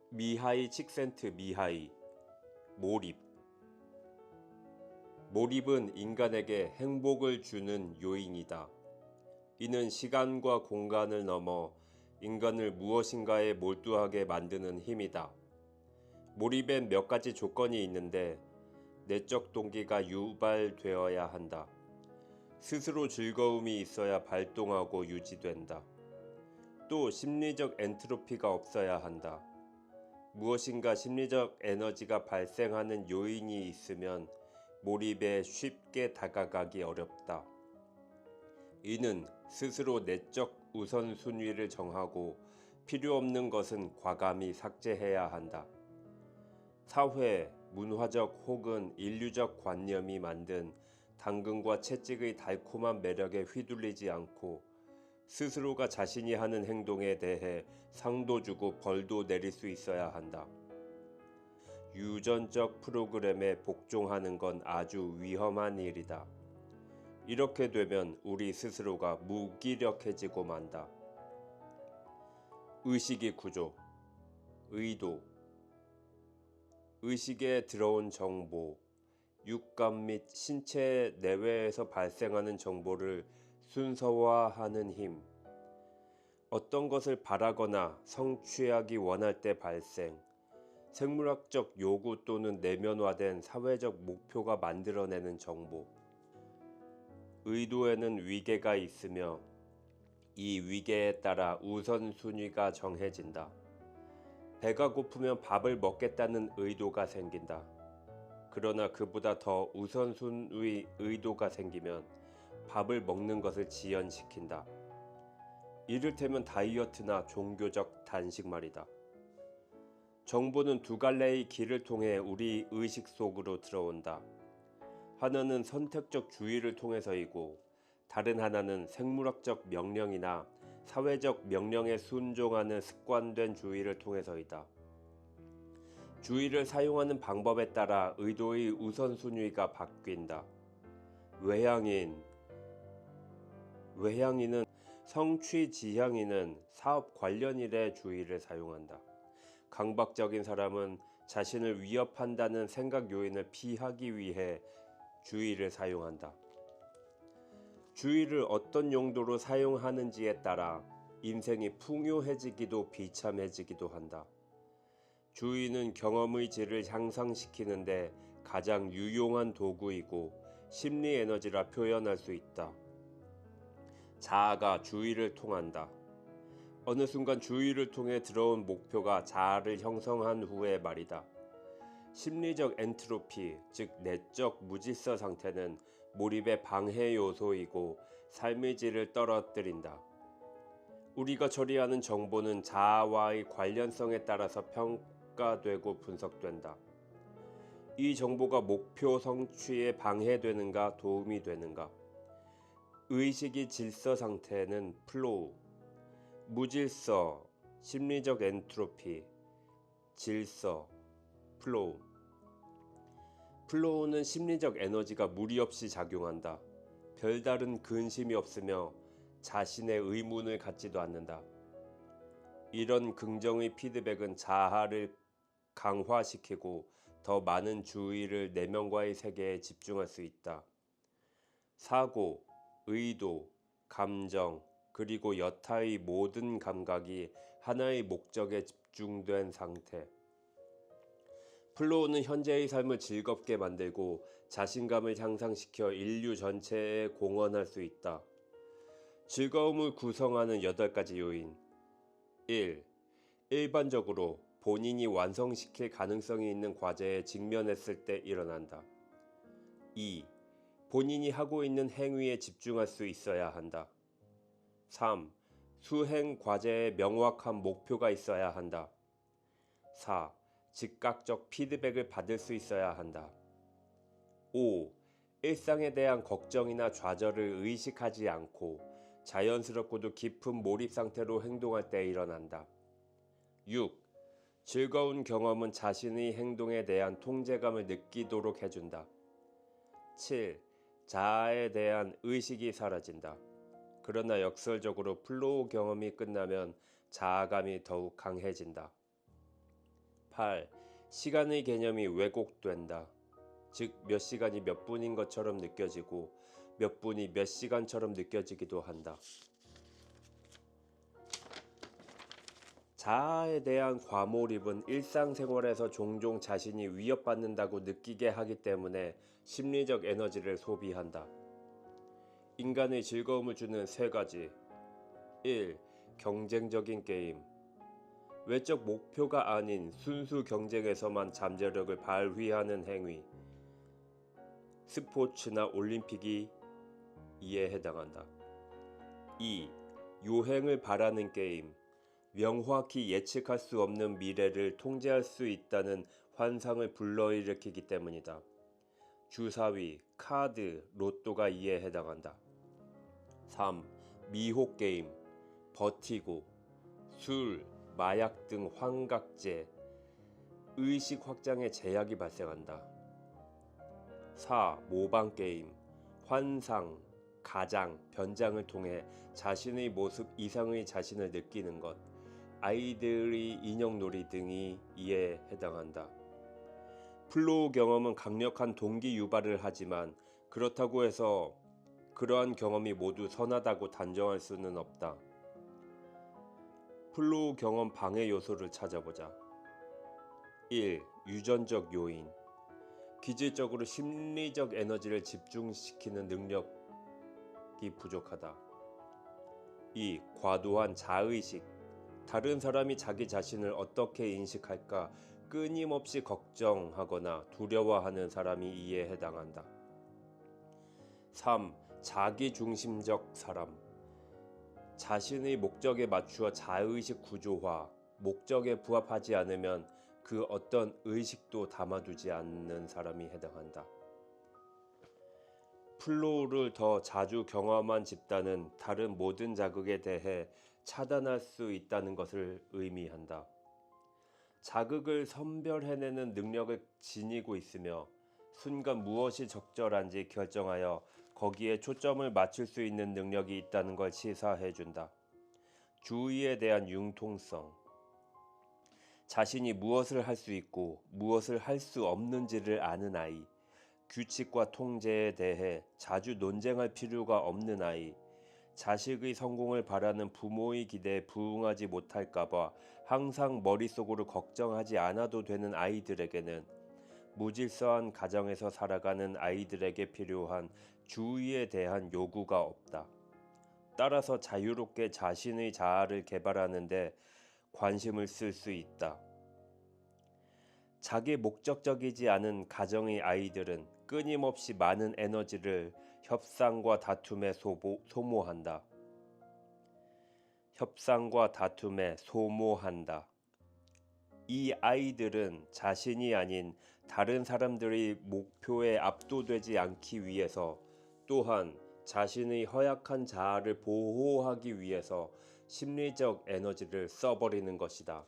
미하이 칙센트미하이 몰입. 몰입은 인간에게 행복을 주는 요인이다. 이는 시간과 공간을 넘어 인간을 무엇인가에 몰두하게 만드는 힘이다. 몰입엔 몇 가지 조건이 있는데 내적 동기가 유발되어야 한다. 스스로 즐거움이 있어야 발동하고 유지된다. 또 심리적 엔트로피가 없어야 한다. 무엇인가 심리적 에너지가 발생하는 요인이 있으면 몰입에 쉽게 다가가기 어렵다. 이는 스스로 내적 우선순위를 정하고 필요 없는 것은 과감히 삭제해야 한다. 사회, 문화적 혹은 인류적 관념이 만든 당근과 채찍의 달콤한 매력에 휘둘리지 않고 스스로가 자신이 하는 행동에 대해 상도 주고 벌도 내릴 수 있어야 한다. 유전적 프로그램에 복종하는 건 아주 위험한 일이다. 이렇게 되면 우리 스스로가 무기력해지고 만다. 의식의 구조, 의도. 의식에 들어온 정보, 육감 및 신체 내외에서 발생하는 정보를 순서화하는 힘. 어떤 것을 바라거나 성취하기 원할 때 발생, 생물학적 요구 또는 내면화된 사회적 목표가 만들어내는 정보. 의도에는 위계가 있으며 이 위계에 따라 우선순위가 정해진다. 배가 고프면 밥을 먹겠다는 의도가 생긴다. 그러나 그보다 더 우선순위 의도가 생기면 밥을 먹는 것을 지연시킨다. 이를테면 다이어트나 종교적 단식 말이다. 정보는 두 갈래의 길을 통해 우리 의식 속으로 들어온다. 하나는 선택적 주의를 통해서이고 다른 하나는 생물학적 명령이나 사회적 명령에 순종하는 습관된 주의를 통해서이다. 주의를 사용하는 방법에 따라 의도의 우선순위가 바뀐다. 외향인은 성취지향인은 사업 관련 일에 주의를 사용한다. 강박적인 사람은 자신을 위협한다는 생각 요인을 피하기 위해 주의를 사용한다. 주의를 어떤 용도로 사용하는지에 따라 인생이 풍요해지기도 비참해지기도 한다. 주의는 경험의 질을 향상시키는데 가장 유용한 도구이고 심리 에너지라 표현할 수 있다. 자아가 주의를 통한다. 어느 순간 주의를 통해 들어온 목표가 자아를 형성한 후에 말이다. 심리적 엔트로피, 즉 내적 무질서 상태는 몰입의 방해 요소이고 삶의 질을 떨어뜨린다. 우리가 처리하는 정보는 자아와의 관련성에 따라서 평가되고 분석된다. 이 정보가 목표 성취에 방해되는가 도움이 되는가? 의식의 질서 상태는 플로우, 무질서, 심리적 엔트로피, 질서, 플로우. 플로우는 심리적 에너지가 무리 없이 작용한다. 별다른 근심이 없으며 자신의 의문을 갖지도 않는다. 이런 긍정의 피드백은 자아를 강화시키고 더 많은 주의를 내면과의 세계에 집중할 수 있다. 사고, 의도, 감정, 그리고 여타의 모든 감각이 하나의 목적에 집중된 상태. 플로우는 현재의 삶을 즐겁게 만들고 자신감을 향상시켜 인류 전체에 공헌할 수 있다. 즐거움을 구성하는 8가지 요인. 1. 일반적으로 본인이 완성시킬 가능성이 있는 과제에 직면했을 때 일어난다. 2. 본인이 하고 있는 행위에 집중할 수 있어야 한다. 3. 수행 과제에 명확한 목표가 있어야 한다. 4. 즉각적 피드백을 받을 수 있어야 한다. 5. 일상에 대한 걱정이나 좌절을 의식하지 않고 자연스럽고도 깊은 몰입 상태로 행동할 때 일어난다. 6. 즐거운 경험은 자신의 행동에 대한 통제감을 느끼도록 해준다. 7. 자아에 대한 의식이 사라진다. 그러나 역설적으로 플로우 경험이 끝나면 자아감이 더욱 강해진다. 8. 시간의 개념이 왜곡된다. 즉 몇 시간이 몇 분인 것처럼 느껴지고 몇 분이 몇 시간처럼 느껴지기도 한다. 자아에 대한 과몰입은 일상생활에서 종종 자신이 위협받는다고 느끼게 하기 때문에 심리적 에너지를 소비한다. 인간의 즐거움을 주는 세 가지. 1. 경쟁적인 게임. 외적 목표가 아닌 순수 경쟁에서만 잠재력을 발휘하는 행위. 스포츠나 올림픽이 이에 해당한다. 2. 요행을 바라는 게임. 명확히 예측할 수 없는 미래를 통제할 수 있다는 환상을 불러일으키기 때문이다. 주사위, 카드, 로또가 이에 해당한다. 3. 미혹 게임. 버티고, 술, 마약 등 환각제, 의식 확장에 제약이 발생한다. 4. 모방 게임. 환상, 가장, 변장을 통해 자신의 모습 이상의 자신을 느끼는 것. 아이들의 인형놀이 등이 이에 해당한다. 플로우 경험은 강력한 동기 유발을 하지만 그렇다고 해서 그러한 경험이 모두 선하다고 단정할 수는 없다. 플로우 경험 방해 요소를 찾아보자. 1. 유전적 요인. 기질적으로 심리적 에너지를 집중시키는 능력이 부족하다. 2. 과도한 자의식. 다른 사람이 자기 자신을 어떻게 인식할까 끊임없이 걱정하거나 두려워하는 사람이 이에 해당한다. 3. 자기중심적 사람. 자신의 목적에 맞추어 자의식 구조화, 목적에 부합하지 않으면 그 어떤 의식도 담아두지 않는 사람이 해당한다. 플로우를 더 자주 경험한 집단은 다른 모든 자극에 대해 차단할 수 있다는 것을 의미한다. 자극을 선별해내는 능력을 지니고 있으며 순간 무엇이 적절한지 결정하여 거기에 초점을 맞출 수 있는 능력이 있다는 걸 시사해준다. 주의에 대한 융통성. 자신이 무엇을 할 수 있고 무엇을 할 수 없는지를 아는 아이. 규칙과 통제에 대해 자주 논쟁할 필요가 없는 아이. 자식의 성공을 바라는 부모의 기대에 부응하지 못할까봐 항상 머릿속으로 걱정하지 않아도 되는 아이들에게는 무질서한 가정에서 살아가는 아이들에게 필요한 주의에 대한 요구가 없다. 따라서 자유롭게 자신의 자아를 개발하는데 관심을 쓸 수 있다. 자기 목적적이지 않은 가정의 아이들은 끊임없이 많은 에너지를 협상과 다툼에 소모한다. 협상과 다툼에 소모한다. 이 아이들은 자신이 아닌 다른 사람들의 목표에 압도되지 않기 위해서 또한 자신의 허약한 자아를 보호하기 위해서 심리적 에너지를 써버리는 것이다.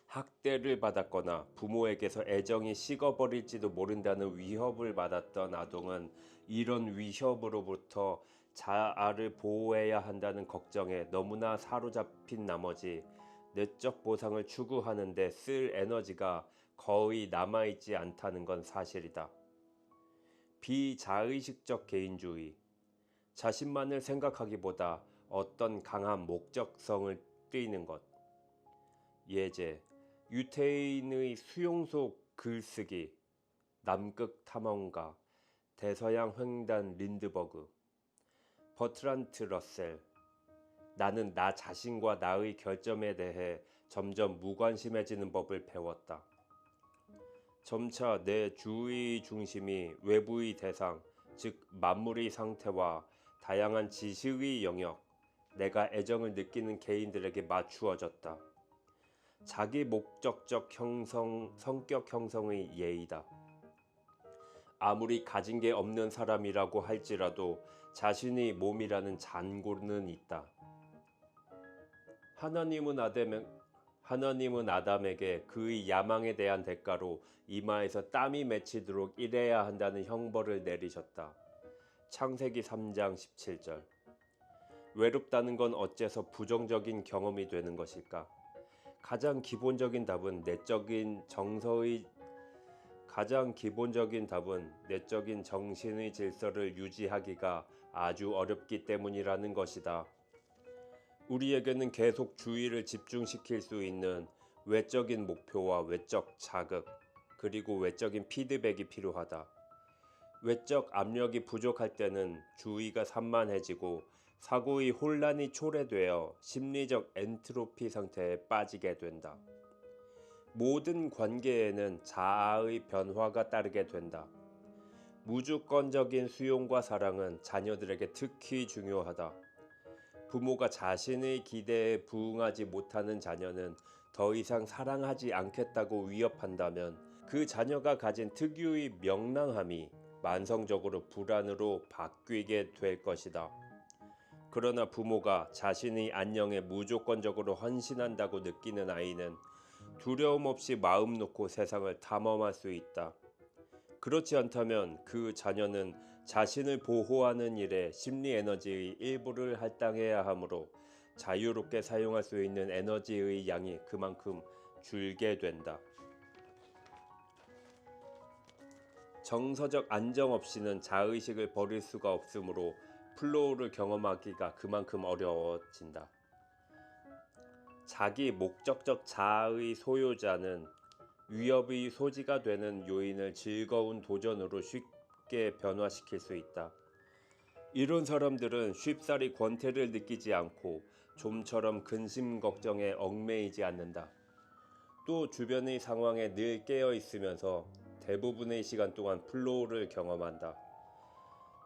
학대를 받았거나 부모에게서 애정이 식어버릴지도 모른다는 위협을 받았던 아동은 이런 위협으로부터 자아를 보호해야 한다는 걱정에 너무나 사로잡힌 나머지 내적 보상을 추구하는 데 쓸 에너지가 거의 남아있지 않다는 건 사실이다. 비자의식적 개인주의. 자신만을 생각하기보다 어떤 강한 목적성을 띠는 것. 예제. 유태인의 수용소 글쓰기, 남극 탐험가, 대서양 횡단 린드버그, 버트란트 러셀. 나는 나 자신과 나의 결점에 대해 점점 무관심해지는 법을 배웠다. 점차 내 주의 중심이 외부의 대상, 즉 만물의 상태와 다양한 지식의 영역, 내가 애정을 느끼는 개인들에게 맞추어졌다. 자기 목적적 성격 형성의 예의다. 아무리 가진 게 없는 사람이라고 할지라도 자신의 몸이라는 잔고는 있다. 하나님은 아담에게 그의 야망에 대한 대가로 이마에서 땀이 맺히도록 일해야 한다는 형벌을 내리셨다. 창세기 3장 17절. 외롭다는 건 어째서 부정적인 경험이 되는 것일까? 가장 기본적인 답은 내적인 정신의 질서를 유지하기가 아주 어렵기 때문이라는 것이다. 우리에게는 계속 주의를 집중시킬 수 있는 외적인 목표와 외적 자극, 그리고 외적인 피드백이 필요하다. 외적 압력이 부족할 때는 주의가 산만해지고 사고의 혼란이 초래되어 심리적 엔트로피 상태에 빠지게 된다. 모든 관계에는 자아의 변화가 따르게 된다. 무조건적인 수용과 사랑은 자녀들에게 특히 중요하다. 부모가 자신의 기대에 부응하지 못하는 자녀는 더 이상 사랑하지 않겠다고 위협한다면 그 자녀가 가진 특유의 명랑함이 만성적으로 불안으로 바뀌게 될 것이다. 그러나 부모가 자신의 안녕에 무조건적으로 헌신한다고 느끼는 아이는 두려움 없이 마음 놓고 세상을 탐험할 수 있다. 그렇지 않다면 그 자녀는 자신을 보호하는 일에 심리 에너지의 일부를 할당해야 하므로 자유롭게 사용할 수 있는 에너지의 양이 그만큼 줄게 된다. 정서적 안정 없이는 자의식을 버릴 수가 없으므로 플로우를 경험하기가 그만큼 어려워진다. 자기 목적적 자아의 소유자는 위협의 소지가 되는 요인을 즐거운 도전으로 쉽게 변화시킬 수 있다. 이런 사람들은 쉽사리 권태를 느끼지 않고 좀처럼 근심 걱정에 얽매이지 않는다. 또 주변의 상황에 늘 깨어 있으면서 대부분의 시간 동안 플로우를 경험한다.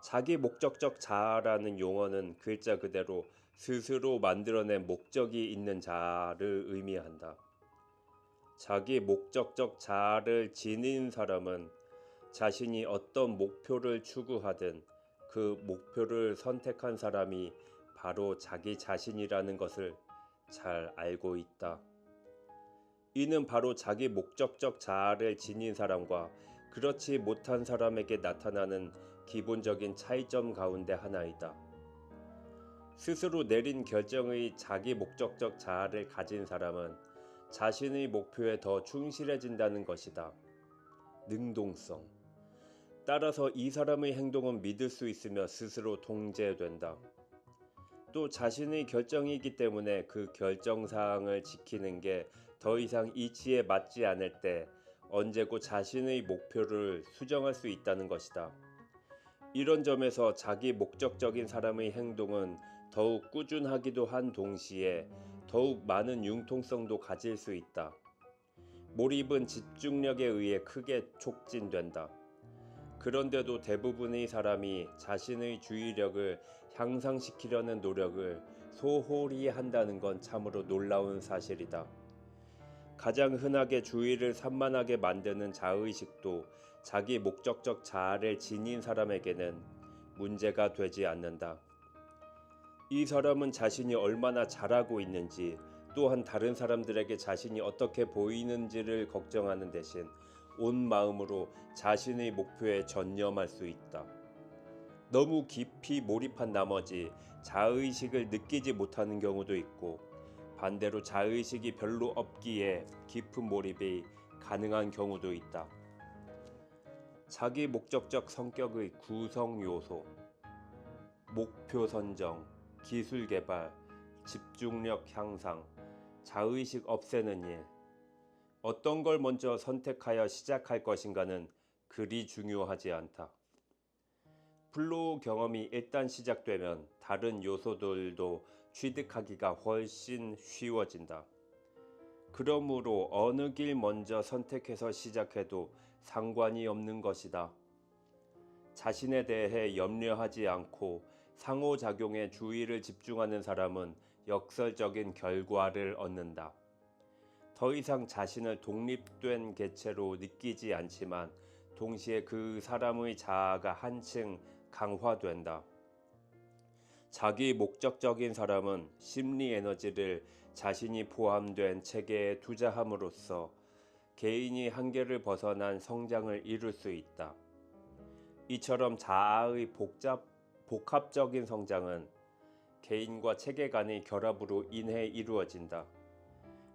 자기 목적적 자아라는 용어는 글자 그대로 스스로 만들어낸 목적이 있는 자아를 의미한다. 자기 목적적 자아를 지닌 사람은 자신이 어떤 목표를 추구하든 그 목표를 선택한 사람이 바로 자기 자신이라는 것을 잘 알고 있다. 이는 바로 자기 목적적 자아를 지닌 사람과 그렇지 못한 사람에게 나타나는 기본적인 차이점 가운데 하나이다. 스스로 내린 결정의 자기 목적적 자아를 가진 사람은 자신의 목표에 더 충실해진다는 것이다. 능동성. 따라서 이 사람의 행동은 믿을 수 있으며 스스로 통제된다. 또 자신의 결정이기 때문에 그 결정사항을 지키는 게 더 이상 이치에 맞지 않을 때 언제고 자신의 목표를 수정할 수 있다는 것이다. 이런 점에서 자기 목적적인 사람의 행동은 더욱 꾸준하기도 한 동시에 더욱 많은 융통성도 가질 수 있다. 몰입은 집중력에 의해 크게 촉진된다. 그런데도 대부분의 사람이 자신의 주의력을 향상시키려는 노력을 소홀히 한다는 건 참으로 놀라운 사실이다. 가장 흔하게 주의를 산만하게 만드는 자의식도 자기 목적적 자아를 지닌 사람에게는 문제가 되지 않는다. 이 사람은 자신이 얼마나 잘하고 있는지, 또한 다른 사람들에게 자신이 어떻게 보이는지를 걱정하는 대신 온 마음으로 자신의 목표에 전념할 수 있다. 너무 깊이 몰입한 나머지 자의식을 느끼지 못하는 경우도 있고, 반대로 자의식이 별로 없기에 깊은 몰입이 가능한 경우도 있다. 자기 목적적 성격의 구성 요소, 목표 선정, 기술 개발, 집중력 향상, 자의식 없애는 일, 어떤 걸 먼저 선택하여 시작할 것인가는 그리 중요하지 않다. 플로우 경험이 일단 시작되면 다른 요소들도 취득하기가 훨씬 쉬워진다. 그러므로 어느 길 먼저 선택해서 시작해도 상관이 없는 것이다. 자신에 대해 염려하지 않고 상호작용에 주의를 집중하는 사람은 역설적인 결과를 얻는다. 더 이상 자신을 독립된 개체로 느끼지 않지만 동시에 그 사람의 자아가 한층 강화된다. 자기 목적적인 사람은 심리 에너지를 자신이 포함된 체계에 투자함으로써 개인이 한계를 벗어난 성장을 이룰 수 있다. 이처럼 자아의 복합적인 성장은 개인과 체계 간의 결합으로 인해 이루어진다.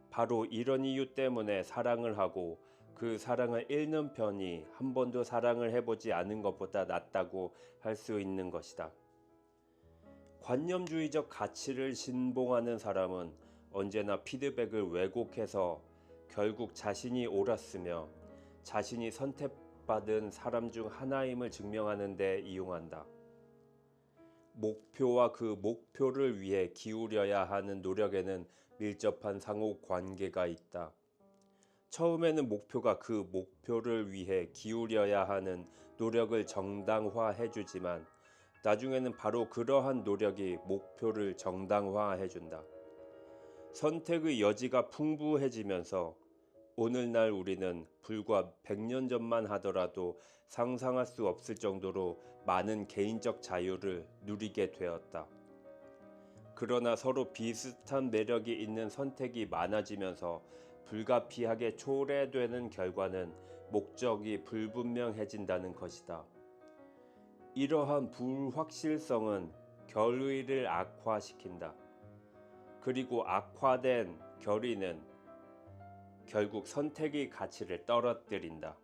바로 이런 이유 때문에 사랑을 하고 그 사랑을 잃는 편이 한 번도 사랑을 해보지 않은 것보다 낫다고 할 수 있는 것이다. 관념주의적 가치를 신봉하는 사람은 언제나 피드백을 왜곡해서 결국 자신이 옳았으며 자신이 선택받은 사람 중 하나임을 증명하는 데 이용한다. 목표와 그 목표를 위해 기울여야 하는 노력에는 밀접한 상호 관계가 있다. 처음에는 목표가 그 목표를 위해 기울여야 하는 노력을 정당화해주지만 나중에는 바로 그러한 노력이 목표를 정당화해준다. 선택의 여지가 풍부해지면서 오늘날 우리는 불과 100년 전만 하더라도 상상할 수 없을 정도로 많은 개인적 자유를 누리게 되었다. 그러나 서로 비슷한 매력이 있는 선택이 많아지면서 불가피하게 초래되는 결과는 목적이 불분명해진다는 것이다. 이러한 불확실성은 결의를 악화시킨다. 그리고 악화된 결의는 결국 선택의 가치를 떨어뜨린다.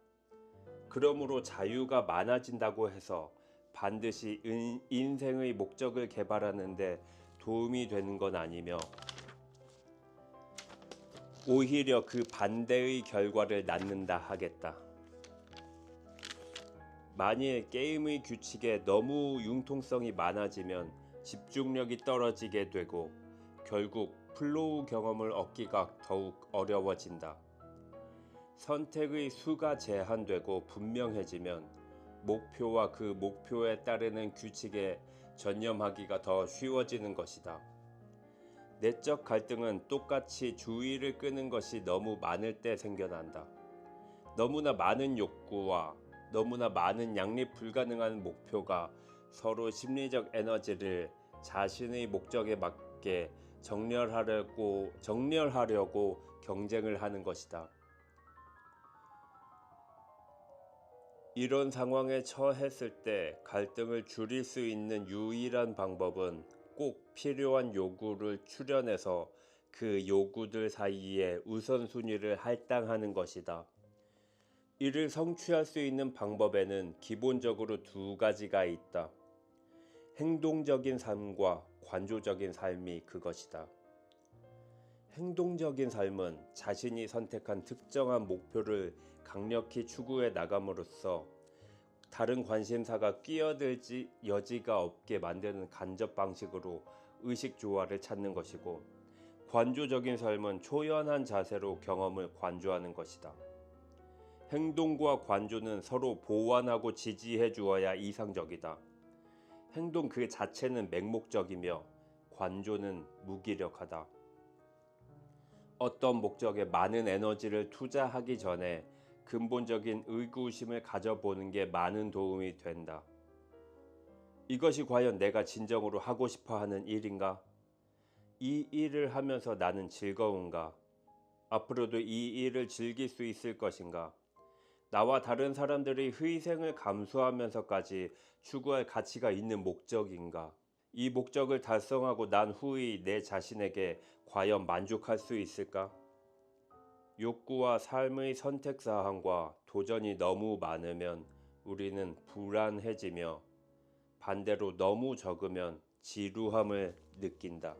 그러므로 자유가 많아진다고 해서 반드시 인생의 목적을 개발하는 데 도움이 되는 건 아니며 오히려 그 반대의 결과를 낳는다 하겠다. 만일 게임의 규칙에 너무 융통성이 많아지면 집중력이 떨어지게 되고 결국 플로우 경험을 얻기가 더욱 어려워진다. 선택의 수가 제한되고 분명해지면 목표와 그 목표에 따르는 규칙에 전념하기가 더 쉬워지는 것이다. 내적 갈등은 똑같이 주의를 끄는 것이 너무 많을 때 생겨난다. 너무나 많은 욕구와 너무나 많은 양립 불가능한 목표가 서로 심리적 에너지를 자신의 목적에 맞게 정렬하려고 경쟁을 하는 것이다. 이런 상황에 처했을 때 갈등을 줄일 수 있는 유일한 방법은 꼭 필요한 요구를 추려내서 그 요구들 사이에 우선순위를 할당하는 것이다. 이를 성취할 수 있는 방법에는 기본적으로 두 가지가 있다. 행동적인 삶과 관조적인 삶이 그것이다. 행동적인 삶은 자신이 선택한 특정한 목표를 강력히 추구해 나감으로써 다른 관심사가 끼어들지 여지가 없게 만드는 간접 방식으로 의식 조화를 찾는 것이고, 관조적인 삶은 초연한 자세로 경험을 관조하는 것이다. 행동과 관조는 서로 보완하고 지지해 주어야 이상적이다. 행동 그 자체는 맹목적이며 관조는 무기력하다. 어떤 목적에 많은 에너지를 투자하기 전에 근본적인 의구심을 가져보는 게 많은 도움이 된다. 이것이 과연 내가 진정으로 하고 싶어 하는 일인가? 이 일을 하면서 나는 즐거운가? 앞으로도 이 일을 즐길 수 있을 것인가? 나와 다른 사람들의 희생을 감수하면서까지 추구할 가치가 있는 목적인가? 이 목적을 달성하고 난 후의 내 자신에게 과연 만족할 수 있을까? 욕구와 삶의 선택사항과 도전이 너무 많으면 우리는 불안해지며 반대로 너무 적으면 지루함을 느낀다.